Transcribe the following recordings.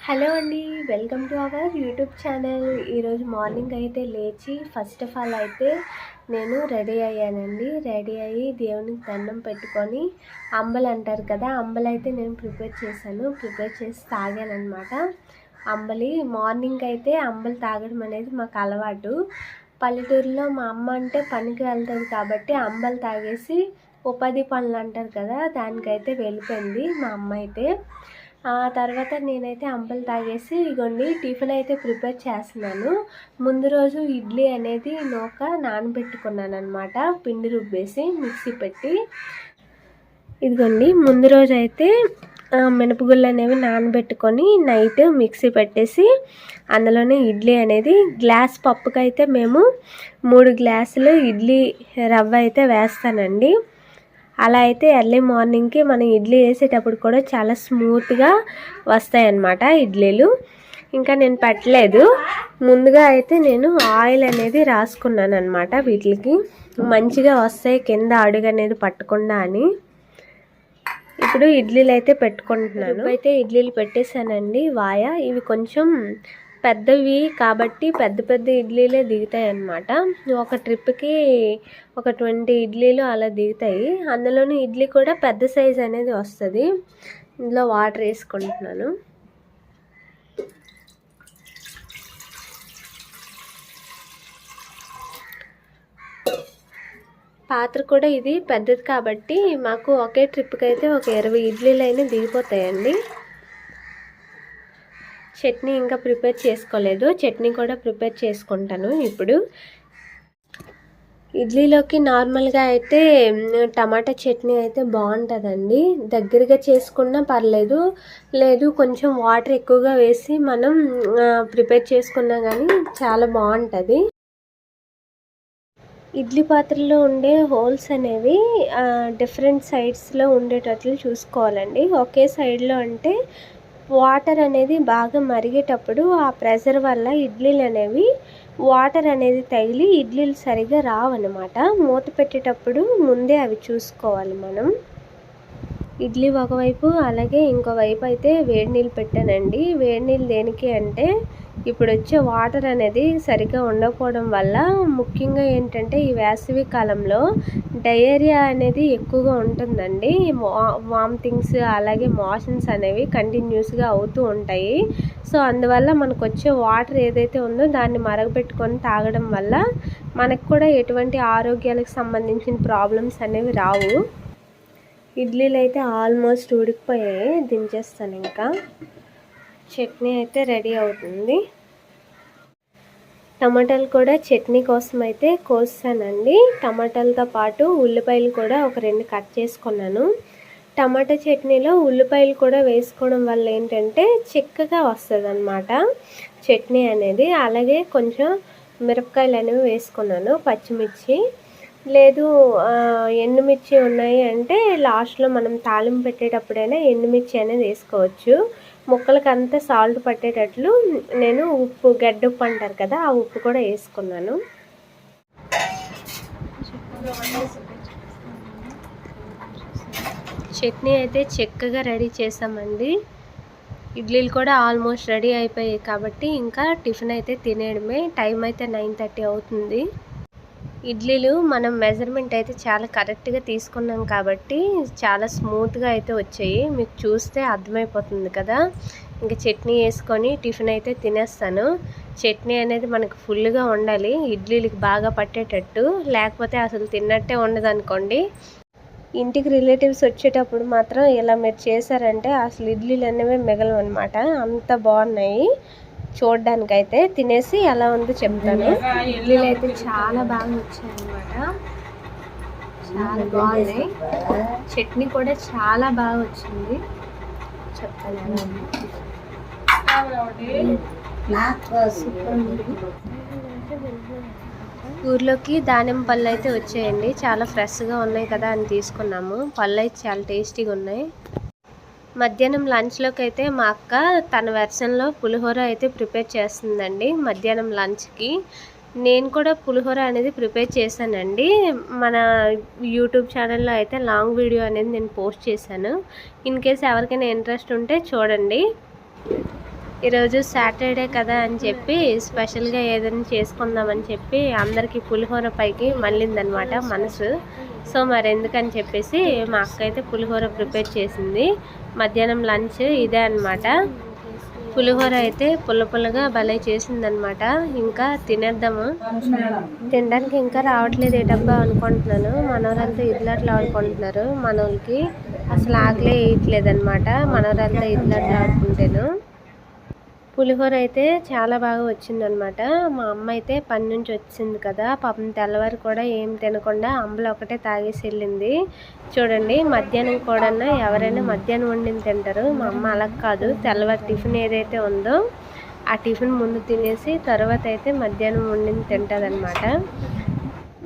Hello అండి, welcome to our YouTube channel. ఈరోజు morning అయితే లేచి ఫస్ట్ ఆఫ్ ఆల్ అయితే నేను రెడీ అయ్యానండి. రెడీ అయ్యి దేవునికి దండం పెట్టుకొని అంబలు అంటారు కదా, అంబలు అయితే నేను ప్రిపేర్ చేసి తాగానమాట. అంబలి మార్నింగ్ అయితే అంబలి తాగడం అనేది మాకు అలవాటు. పల్లెటూరులో మా అమ్మ అంటే పనికి వెళ్తుంది కాబట్టి అంబలి తాగేసి ఉపాధి పనులు అంటారు కదా, దానికైతే వెళ్ళిపోయింది మా అమ్మ అయితే. ఆ తర్వాత నేనైతే అంబలి తాగేసి ఇగోండి టిఫిన్ అయితే ప్రిపేర్ చేస్తున్నాను. ముందు రోజు ఇడ్లీ అనేది నానబెట్టుకున్నాను అనమాట, పిండి రుబ్బేసి మిక్సీ పెట్టి. ఇదిగోండి ముందు రోజు అయితే మినపగుళ్ళు అనేవి నానబెట్టుకొని నైట్ మిక్సీ పెట్టేసి అందులోనే ఇడ్లీ అనేది గ్లాస్ పప్పుకైతే మేము 3 గ్లాసులు ఇడ్లీ రవ్వ అయితే వేస్తానండి. అలా అయితే ఎర్లీ మార్నింగ్కి మనం ఇడ్లీ వేసేటప్పుడు కూడా చాలా స్మూత్గా వస్తాయన్నమాట ఇడ్లీలు. ఇంకా నేను పెట్టలేదు, ముందుగా అయితే నేను ఆయిల్ అనేది రాసుకున్నాను అనమాట. వీటికి మంచిగా వస్తాయి కింద అడుగు అనేది పట్టకుండా అని. ఇప్పుడు ఇడ్లీలు అయితే పెట్టుకుంటున్నాను. అయితే ఇడ్లీలు పెట్టేశానండి. ఇవి కొంచెం పెద్దవి కాబట్టి పెద్ద ఇడ్లీలే దిగుతాయి అన్నమాట. ఒక ట్రిప్కి ఒక 20 ఇడ్లీలు అలా దిగుతాయి. అందులోని ఇడ్లీ కూడా పెద్ద సైజ్ అనేది వస్తుంది. ఇందులో వాటర్ వేసుకుంటున్నాను. పాత్ర కూడా ఇది పెద్దది కాబట్టి మాకు ఒకే ట్రిప్కి అయితే ఒక 20 ఇడ్లీలు అయినా దిగిపోతాయండి. చట్నీ ఇంకా ప్రిపేర్ చేసుకోలేదు, చట్నీ కూడా ప్రిపేర్ చేసుకుంటాను ఇప్పుడు. ఇడ్లీలోకి నార్మల్గా అయితే టమాటా చట్నీ అయితే బాగుంటుందండి. దగ్గరగా చేసుకున్నా పర్లేదు, లేదు కొంచెం వాటర్ ఎక్కువగా వేసి మనం ప్రిపేర్ చేసుకున్నా కానీ చాలా బాగుంటుంది. ఇడ్లీ పాత్రలో ఉండే హోల్స్ అనేవి డిఫరెంట్ సైడ్స్లో ఉండేటట్లు చూసుకోవాలండి. ఒకే సైడ్లో అంటే వాటర్ అనేది బాగా మరిగేటప్పుడు ఆ ప్రెషర్ వల్ల ఇడ్లీలు అనేవి వాటర్ అనేది తగిలి ఇడ్లీలు సరిగా రావన్నమాట. మూత పెట్టేటప్పుడు ముందే అవి చూసుకోవాలి మనం. ఇడ్లీ ఒకవైపు అలాగే ఇంకోవైపు అయితే వేడి నీళ్ళు పెట్టానండి. వేడి నీళ్ళు దేనికి అంటే ఇప్పుడు వచ్చే వాటర్ అనేది సరిగ్గా ఉండకపోవడం వల్ల, ముఖ్యంగా ఏంటంటే ఈ వేసవి కాలంలో డయేరియా అనేది ఎక్కువగా ఉంటుందండి. వామిటింగ్స్ అలాగే మోషన్స్ అనేవి కంటిన్యూస్గా అవుతూ ఉంటాయి. సో అందువల్ల మనకు వచ్చే వాటర్ ఏదైతే ఉందో దాన్ని మరగపెట్టుకొని తాగడం వల్ల మనకు కూడా ఎటువంటి ఆరోగ్యాలకు సంబంధించిన ప్రాబ్లమ్స్ అనేవి రావు. ఇడ్లీలు అయితే ఆల్మోస్ట్ ఉడికిపోయాయి, దించేస్తాను. ఇంకా చట్నీ అయితే రెడీ అవుతుంది. టమాటాలు కూడా చట్నీ కోసం అయితే కోసానండి. టమాటాలతో పాటు ఉల్లిపాయలు కూడా ఒక 2 కట్ చేసుకున్నాను. టమాటా చట్నీలో ఉల్లిపాయలు కూడా వేసుకోవడం వల్ల ఏంటంటే చిక్కగా వస్తుంది అన్నమాట చట్నీ అనేది. అలాగే కొంచెం మిరపకాయలు అనేవి వేసుకున్నాను, పచ్చిమిర్చి, లేదు ఎండుమిర్చి ఉన్నాయి అంటే లాస్ట్లో మనం తాలింపు పెట్టేటప్పుడైనా ఎండుమిర్చి అనేది వేసుకోవచ్చు. ముక్కలకి అంతా సాల్ట్ పట్టేటట్లు నేను ఉప్పు, గడ్డ ఉప్పు అంటారు కదా, ఆ ఉప్పు కూడా వేసుకున్నాను. చట్నీ అయితే చక్కగా రెడీ చేసామండి. ఇడ్లీలు కూడా ఆల్మోస్ట్ రెడీ అయిపోయాయి కాబట్టి ఇంకా టిఫిన్ అయితే తినేయడమే. టైం అయితే 9:30 అవుతుంది. ఇడ్లీలు మనం మెజర్మెంట్ అయితే చాలా కరెక్ట్గా తీసుకున్నాం కాబట్టి చాలా స్మూత్గా అయితే వచ్చాయి. మీకు చూస్తే అర్థమైపోతుంది కదా. ఇంకా చట్నీ వేసుకొని టిఫిన్ అయితే తినేస్తాను. చట్నీ అనేది మనకు ఫుల్గా ఉండాలి, ఇడ్లీలకి బాగా పట్టేటట్టు, లేకపోతే అసలు తిన్నట్టే ఉండదు అనుకోండి. ఇంటికి రిలేటివ్స్ వచ్చేటప్పుడు మాత్రం ఇలా మీరు చేశారంటే అసలు ఇడ్లీలు అనేవి మిగలవు అనమాట, అంత బాగున్నాయి చూడడానికైతే. తినేసి ఎలా ఉందో చెప్తాను. ఇడ్లీలు అయితే చాలా బాగా వచ్చాయి అన్నమాట, చాలా బాగున్నాయి. చట్నీ కూడా చాలా బాగా వచ్చింది, చెప్తాను. ఊర్లోకి దానిమ్మ పళ్ళు అయితే వచ్చాయండి, చాలా ఫ్రెష్గా ఉన్నాయి కదా అని తీసుకున్నాము. పళ్ళు అయితే చాలా టేస్టీగా ఉన్నాయి. మధ్యాహ్నం లంచ్లోకి అయితే మా అక్క తన వెర్షన్లో పులిహోర అయితే ప్రిపేర్ చేస్తుందండి మధ్యాహ్నం లంచ్కి. నేను కూడా పులిహోర అనేది ప్రిపేర్ చేశానండి. మన యూట్యూబ్ ఛానల్లో అయితే లాంగ్ వీడియో అనేది నేను పోస్ట్ చేశాను. ఇన్ కేస్ ఎవరికైనా ఇంట్రెస్ట్ ఉంటే చూడండి. ఈరోజు సాటర్డే కదా అని చెప్పి స్పెషల్గా ఏదైనా చేసుకుందామని చెప్పి అందరికీ పులిహోర పైకి మళ్ళిందనమాట మనసు. సో మరి ఎందుకని చెప్పేసి మా అక్క అయితే పులిహోర ప్రిపేర్ చేసింది. మధ్యాహ్నం లంచ్ ఇదే అనమాట. పులిహోర అయితే పుల్లగా భలే చేసిందనమాట. ఇంకా తినేద్దాము. తినడానికి ఇంకా రావట్లేదు ఏటబ్బా అనుకుంటున్నాను. మనవరంతా ఇడ్లట్లు ఆడుకుంటున్నారు. మనోళ్ళకి అసలు ఆకలే వేయట్లేదు అనమాట. మనవరంతా ఇడ్లట్లు ఆడుకుంటేను. పులిహోర అయితే చాలా బాగా వచ్చిందనమాట. మా అమ్మ అయితే పని నుంచి వచ్చింది కదా, పాపం తెల్లవారు కూడా ఏం తినకుండా అంబలు ఒకటే తాగేసి వెళ్ళింది. చూడండి, మధ్యాహ్నం కూడా ఎవరైనా మధ్యాహ్నం వండింది తింటారు. మా అమ్మ అలా కాదు, తెల్లవారు టిఫిన్ ఏదైతే ఉందో ఆ టిఫిన్ ముందు తినేసి తర్వాత అయితే మధ్యాహ్నం వండింది తింటుందన్నమాట.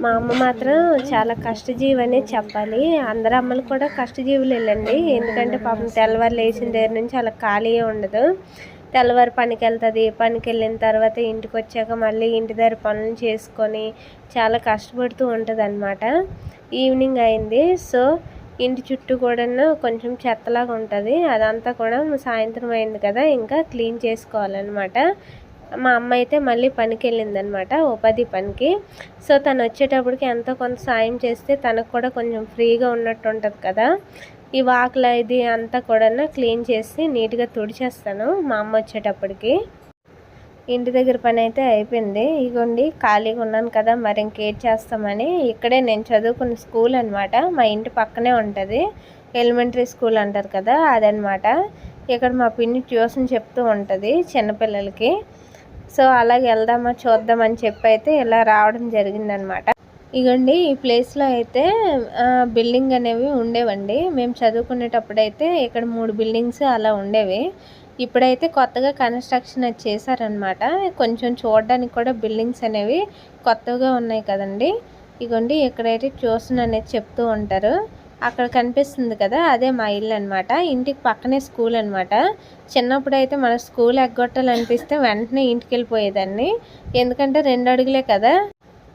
మా అమ్మ మాత్రం చాలా కష్టజీవి అనే చెప్పాలి. అందరు అమ్మలు కూడా కష్టజీవులు వెళ్ళండి. ఎందుకంటే పాపం తెల్లవారు లేచిన దగ్గర నుంచి అలా ఖాళీయే ఉండదు. తెల్లవారు పనికి వెళ్తుంది. పనికి వెళ్ళిన తర్వాత ఇంటికి వచ్చాక మళ్ళీ ఇంటి దగ్గర పనులు చేసుకొని చాలా కష్టపడుతూ ఉంటుంది అనమాట. ఈవినింగ్ అయింది. సో ఇంటి చుట్టూ కూడా కొంచెం చెత్తలాగా ఉంటుంది. అదంతా కూడా సాయంత్రం అయింది కదా, ఇంకా క్లీన్ చేసుకోవాలన్నమాట. మా అమ్మ అయితే మళ్ళీ పనికి వెళ్ళిందనమాట, ఉపాధి పనికి. సో తను వచ్చేటప్పటికి ఎంతో కొంత సాయం చేస్తే తనకు కూడా కొంచెం ఫ్రీగా ఉన్నట్టు ఉంటుంది కదా. ఈ వాకిల ఇది అంతా కూడా క్లీన్ చేసి నీట్గా తుడిచేస్తాను మా అమ్మ వచ్చేటప్పటికి. ఇంటి దగ్గర పని అయితే అయిపోయింది. ఇగోండి, ఖాళీగా ఉన్నాను కదా, మరి ఇంకేం చేస్తామని ఇక్కడే నేను చదువుకున్న స్కూల్ అనమాట. మా ఇంటి పక్కనే ఉంటుంది. ఎలిమెంటరీ స్కూల్ అంటారు కదా, అదనమాట. ఇక్కడ మా పిన్ని ట్యూషన్ చెప్తూ ఉంటుంది చిన్నపిల్లలకి. సో అలాగే వెళ్దామా చూద్దామని చెప్పి అయితే ఇలా రావడం జరిగిందనమాట. ఇగండి, ఈ ప్లేస్లో అయితే బిల్డింగ్ అనేవి ఉండేవండి. మేము చదువుకునేటప్పుడు అయితే ఇక్కడ 3 బిల్డింగ్స్ అలా ఉండేవి. ఇప్పుడైతే కొత్తగా కన్స్ట్రక్షన్ అది చేశారనమాట. కొంచెం చూడడానికి కూడా బిల్డింగ్స్ అనేవి కొత్తగా ఉన్నాయి కదండి. ఇగోండి, ఇక్కడైతే ట్యూషన్ అనేది చెప్తూ ఉంటారు. అక్కడ కనిపిస్తుంది కదా, అదే మా ఇల్లు అనమాట. ఇంటికి పక్కనే స్కూల్ అనమాట. చిన్నప్పుడు అయితే మన స్కూల్ ఎగ్గొట్టాలనిపిస్తే వెంటనే ఇంటికి వెళ్ళిపోయేదాన్ని. ఎందుకంటే 2 అడుగులే కదా.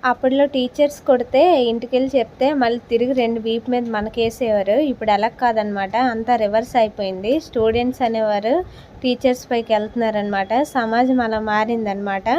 అప్పట్లో టీచర్స్ కొడితే ఇంటికి వెళ్ళి చెప్తే మళ్ళీ తిరిగి 2 వీపు మీద మనకేసేవారు. ఇప్పుడు అలా కాదనమాట, అంతా రివర్స్ అయిపోయింది. స్టూడెంట్స్ అనేవారు టీచర్స్ పైకి వెళ్తున్నారనమాట. సమాజం అలా మారిందనమాట.